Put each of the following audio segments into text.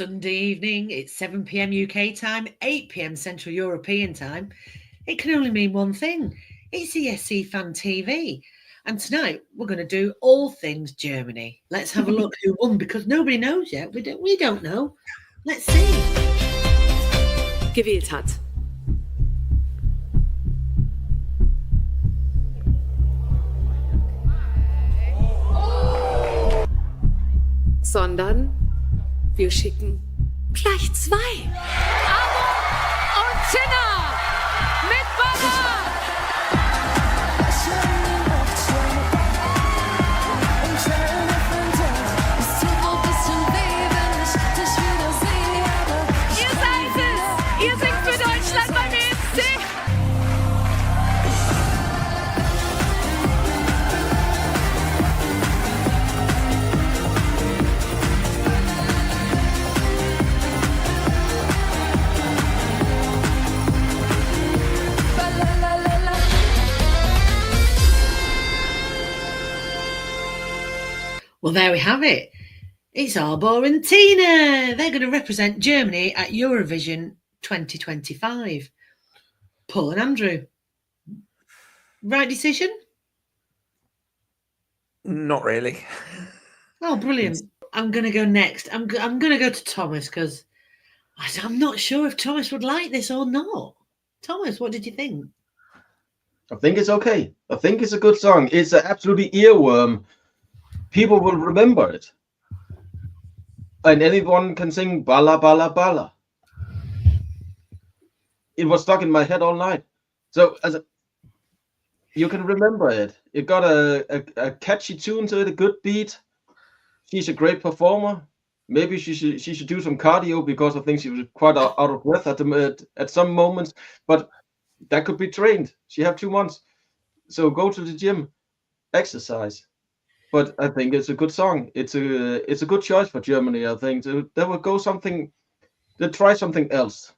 Sunday evening. It's 7 p.m. UK time, 8 p.m. Central European time. It can only mean one thing. It's ESC Fan TV. And tonight we're going to do all things Germany. Let's have a look who won, because nobody knows yet. We don't know. Let's see. Gewählt hat. Sondern wir schicken gleich 2. Abo und Tina mit Baba. Ihr seid es. Ihr singt für Deutschland beim ESC. Well, there we have it. It's Arbor and Tina. They're going to represent Germany at Eurovision 2025. Paul and Andrew. Right decision? Not really. Oh, brilliant. I'm going to go next. I'm going to go to Thomas, because I'm not sure if Thomas would like this or not. Thomas, what did you think? I think it's okay. I think it's a good song. It's an absolutely earworm. People will remember it. And anyone can sing Bala Bala Bala. It was stuck in my head all night. So you can remember it. It got a catchy tune to it, a good beat. She's a great performer. Maybe she should do some cardio, because I think she was quite out of breath at some moments. But that could be trained. She have 2 months. So go to the gym, exercise. But I think it's a good song. It's a good choice for Germany. I think they will go something. They'll try something else,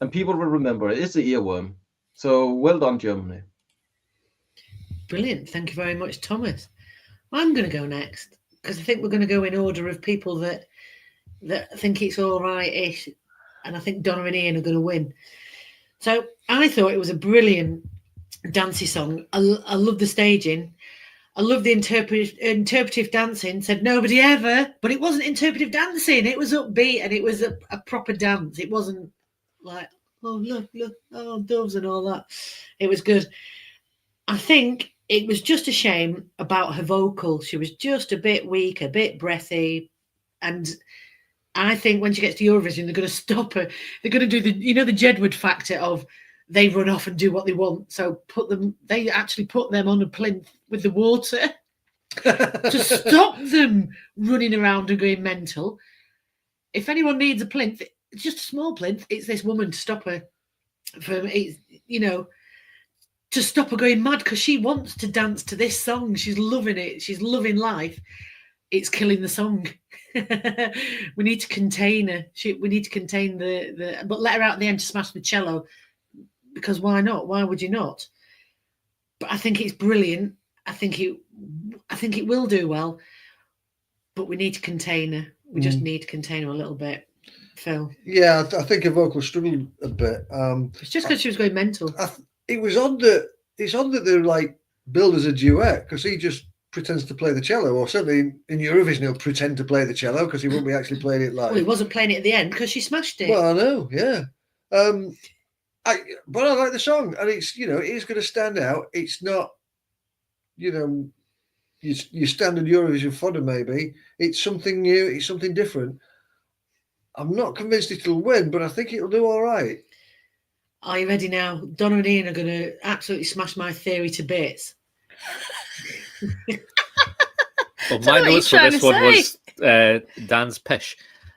and people will remember it. It's an earworm. So well done, Germany. Brilliant. Thank you very much, Thomas. I'm going to go next, because I think we're going to go in order of people that think it's all right-ish, and I think Donna and Ian are going to win. So I thought it was a brilliant dancey song. I love the staging. I love the interpretive dancing. Said nobody ever, but it wasn't interpretive dancing. It was upbeat, and it was a proper dance. It wasn't like, oh, look, oh, doves and all that. It was good. I think it was just a shame about her vocal. She was just a bit weak, a bit breathy. And I think when she gets to Eurovision, they're going to stop her. They're going to do the Jedward factor of they run off and do what they want. So they actually put them on a plinth with the water to stop them running around and going mental. If anyone needs a plinth, it's just a small plinth. It's this woman to stop her from, to stop her going mad, because she wants to dance to this song. She's loving it. She's loving life. It's killing the song. We need to contain her. We need to contain but let her out at the end to smash the cello, because why not? Why would you not? But I think it's brilliant. I think it will do well, but we need to contain her. We just need to contain her a little bit. Phil? Yeah, I think her vocal struggled a bit. It's just because she was going mental. It's odd that they're like billed as a duet, because he just pretends to play the cello, or certainly in Eurovision he'll pretend to play the cello, because he won't be actually playing it live. Well, he wasn't playing it at the end because she smashed it. Well, I know, yeah. But I like the song, and it's, it is going to stand out. It's not, your standard Eurovision fodder, maybe. It's something new. It's something different. I'm not convinced it'll win, but I think it'll do all right. Are you ready now? Donna and Ian are going to absolutely smash my theory to bits. Well, my notes for this one was Dan's pish.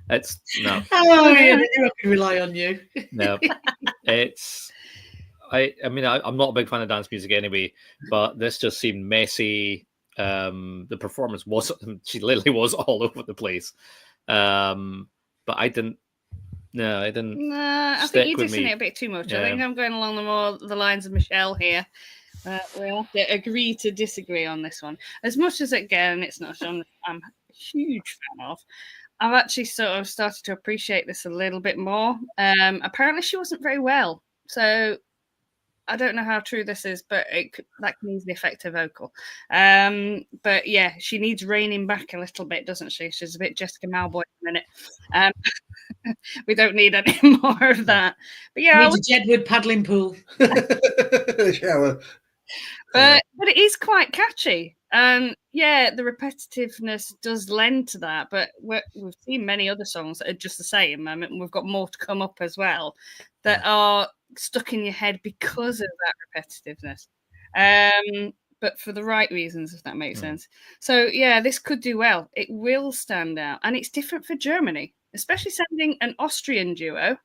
It's no. Oh, yeah, I can rely on you. No, it's. I mean, I'm not a big fan of dance music anyway, but this just seemed messy. The performance was, she literally was all over the place. But I didn't. No, I didn't. I think you're dissing it a bit too much. Yeah. I think I'm going along the lines of Michelle here. We have to agree to disagree on this one. As much as, again, it's not a genre I'm a huge fan of, I've actually sort of started to appreciate this a little bit more. Apparently, she wasn't very well, so I don't know how true this is, but that can easily affect her vocal. But yeah, she needs reining back a little bit, doesn't she? She's a bit Jessica Malboy at the minute. We don't need any more of that. But yeah, needs a Jedward paddling pool. Shower. But it is quite catchy. Yeah, the repetitiveness does lend to that, but we've seen many other songs that are just the same. I mean, we've got more to come up as well that are stuck in your head because of that repetitiveness. But for the right reasons, if that makes sense. So yeah, this could do well. It will stand out, and it's different for Germany, especially sending an Austrian duo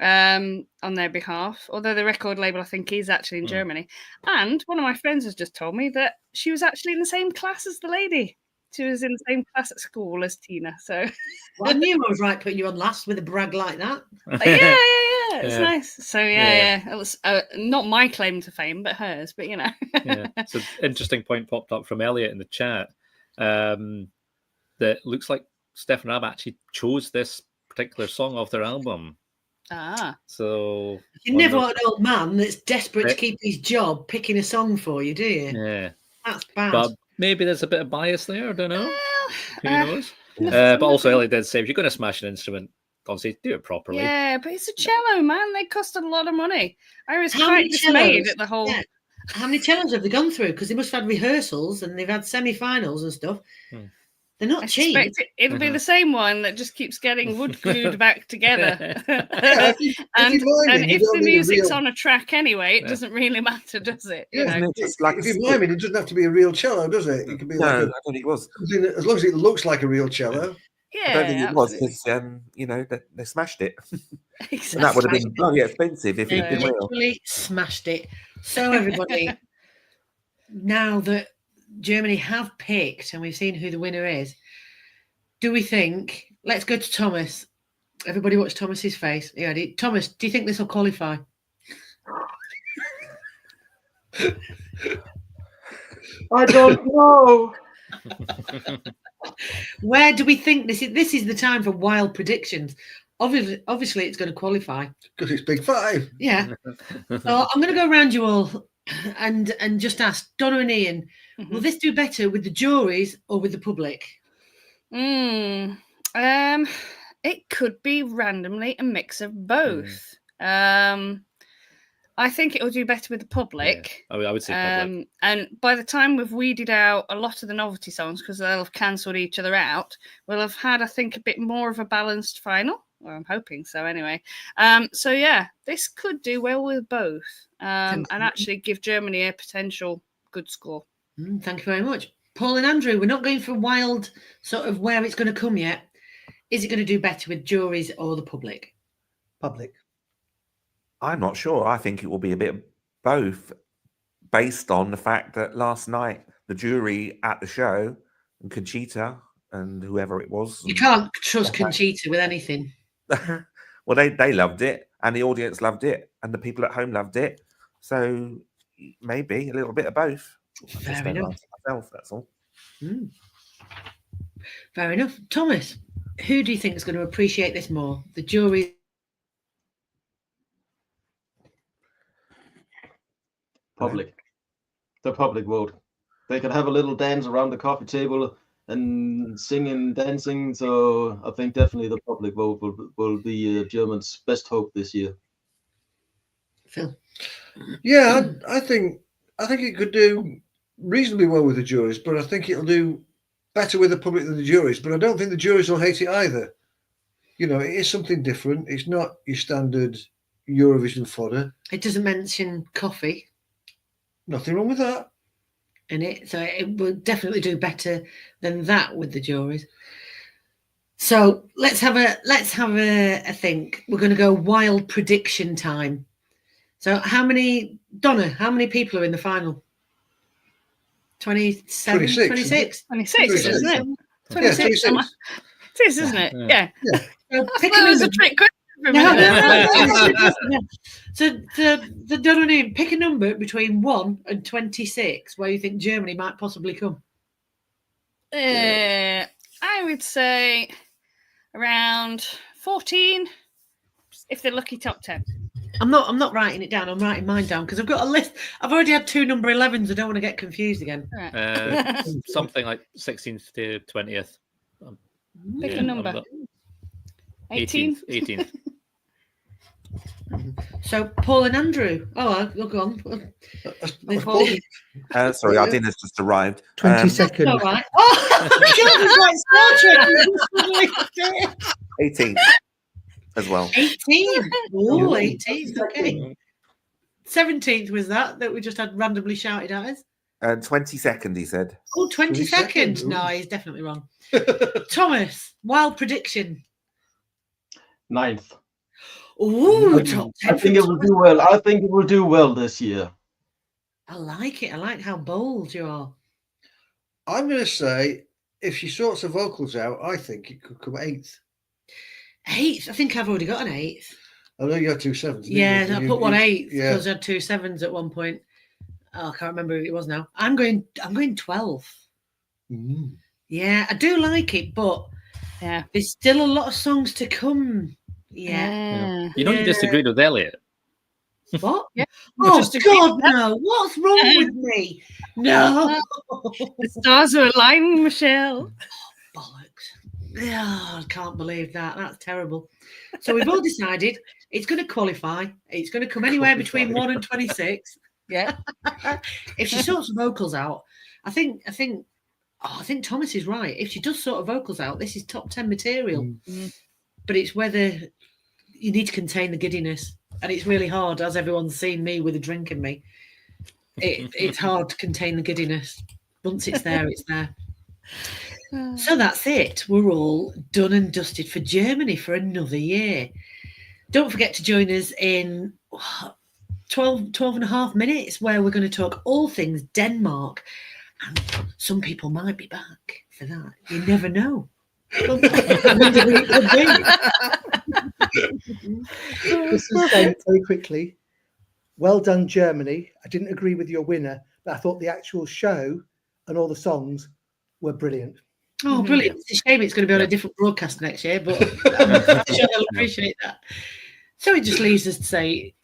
on their behalf, although the record label I think is actually in Germany. And one of my friends has just told me that she was actually in the same class as the lady. She was in the same class at school as Tina. So well, I knew I was right putting you on last with a brag like that. Yeah. It's nice. So yeah. It was not my claim to fame, but hers. But you know. Yeah. So interesting point popped up from Elliot in the chat. That looks like Stefan Raab actually chose this particular song off their album. So you never want an old man that's desperate to keep his job picking a song for you, do you? Yeah, that's bad. But maybe there's a bit of bias there. I don't know. Who knows? But also, Ellie did say if you're going to smash an instrument, Donsie, do it properly. Yeah, but it's a cello, man. They cost a lot of money. I was quite dismayed at the whole. Yeah. How many cellos have they gone through? Because they must have had rehearsals and they've had semi-finals and stuff. They're not cheap. It'll be the same one that just keeps getting wood glued back together. and if the music's on a track anyway, it doesn't really matter, does it? It's like if you're miming, it doesn't have to be a real cello, does it? It can be I don't think it was. As long as it looks like a real cello. Yeah, I don't think it was because they smashed it. Exactly. And that would have been bloody expensive if it'd been real. Literally smashed it. So everybody, now that Germany have picked and we've seen who the winner is, do we think, let's go to Thomas. Everybody watch Thomas's face. Yeah, Thomas, do you think this will qualify? I don't know. Where do we think this is the time for wild predictions? Obviously it's going to qualify. Because it's Big Five. Yeah. So I'm going to go around you all and just ask Donna and Ian, will this do better with the juries or with the public? It could be randomly a mix of both. I think it will do better with the public. Yeah, I would say public. And by the time we've weeded out a lot of the novelty songs, because they'll have cancelled each other out, we'll have had, I think, a bit more of a balanced final. Well, I'm hoping so anyway. So yeah, this could do well with both and actually give Germany a potential good score. Thank you very much. Paul and Andrew, we're not going for wild sort of where it's going to come yet. Is it going to do better with juries or the public? Public. I'm not sure. I think it will be a bit of both, based on the fact that last night the jury at the show, and Conchita and whoever it was. You can't trust Conchita with anything. Well, they loved it, and the audience loved it, and the people at home loved it. So maybe a little bit of both. Fair enough. Myself, that's all. Fair enough. Thomas, who do you think is going to appreciate this more? The jury? Public. The public vote. They can have a little dance around the coffee table and sing and dancing. So I think definitely the public vote will be Germany's best hope this year. Phil? Yeah, I think it could do reasonably well with the juries, but I think it'll do better with the public than the juries. But I don't think the juries will hate it either. You know, it is something different. It's not your standard Eurovision fodder. It doesn't mention coffee. Nothing wrong with that. In it, so it will definitely do better than that with the juries. So let's have a think. We're going to go wild prediction time. So Donna, how many people are in the final? 27? 26, isn't it? 26. Yeah, 26. It is, isn't it? Yeah. So that was a trick question. So the Donna, pick a number between 1 and 26 where you think Germany might possibly come. I would say around 14, if they're lucky, top 10. I'm not writing it down. I'm writing mine down because I've got a list. I've already had 2 number 11s. I don't want to get confused again. Right. Something like 16th to 20th. Pick Yeah, a number. 18. 18th. So Paul and Andrew. Oh, I'll go on. That's Paul. Sorry, our dinner's just arrived. 22nd. All right. Oh, God, it's like Star Trek. 18th as well. 18. Oh, 18. Okay. 17th was that we just had randomly shouted at us. 22nd, he said. Oh, 22nd. 22nd. No, he's definitely wrong. Thomas, wild prediction. 9th. Ooh, top 10. I think it will do well. I think it will do well this year. I like it. I like how bold you are. I'm going to say if she sorts her vocals out, I think it could come 8th. 8th. I think I've already got an 8th. I know you had 2 7s. didn't Yeah, you? I put one 8th Yeah. because I had 2 7s at one point. Oh, I can't remember who it was now. I'm going 12th. Mm. Yeah, I do like it, but Yeah. there's still a lot of songs to come. Yeah. You know, you disagreed with Elliot. What? Yeah. Oh, Just agreed God, with that. no. What's wrong with me? No. The stars are aligning, Michelle. Bollocks. Oh, I can't believe that. That's terrible. So we've all decided it's going to qualify. It's going to come anywhere between 1 and 26. Yeah. If she sorts the vocals out, I think Thomas is right. If she does sort of vocals out, this is top 10 material. Mm. But it's whether you need to contain the giddiness. And it's really hard, as everyone's seen me with a drink in me. It's hard to contain the giddiness. Once it's there, it's there. So that's it. We're all done and dusted for Germany for another year. Don't forget to join us in 12 and a half minutes where we're going to talk all things Denmark. And some people might be back for that. You never know. This is saying very quickly. Well done, Germany. I didn't agree with your winner, but I thought the actual show and all the songs were brilliant. Oh, brilliant. It's a shame it's going to be on a different broadcast next year, but I'm sure they'll appreciate that. So it just leaves us to say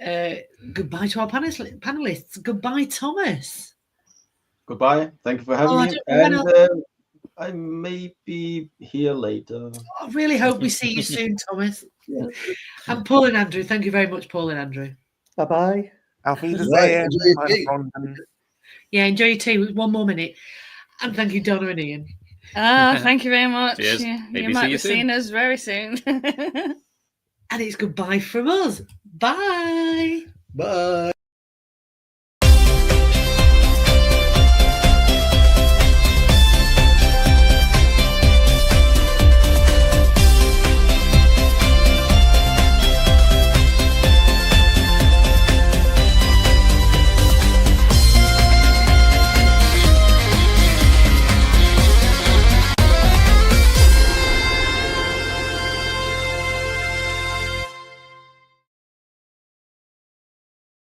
goodbye to our panelists. Goodbye, Thomas. Goodbye. Thank you for having me. And I may be here later. I really hope we see you soon, Thomas. Yeah. And Paul and Andrew. Thank you very much, Paul and Andrew. Bye-bye. Auf Wiedersehen. Right, enjoy your tea. Yeah, enjoy your tea with 1 more minute. And thank you, Donna and Ian. Thank you very much. Cheers. Yeah, Maybe you might see be you soon. seeing us very soon. And it's goodbye from us. Bye. Bye.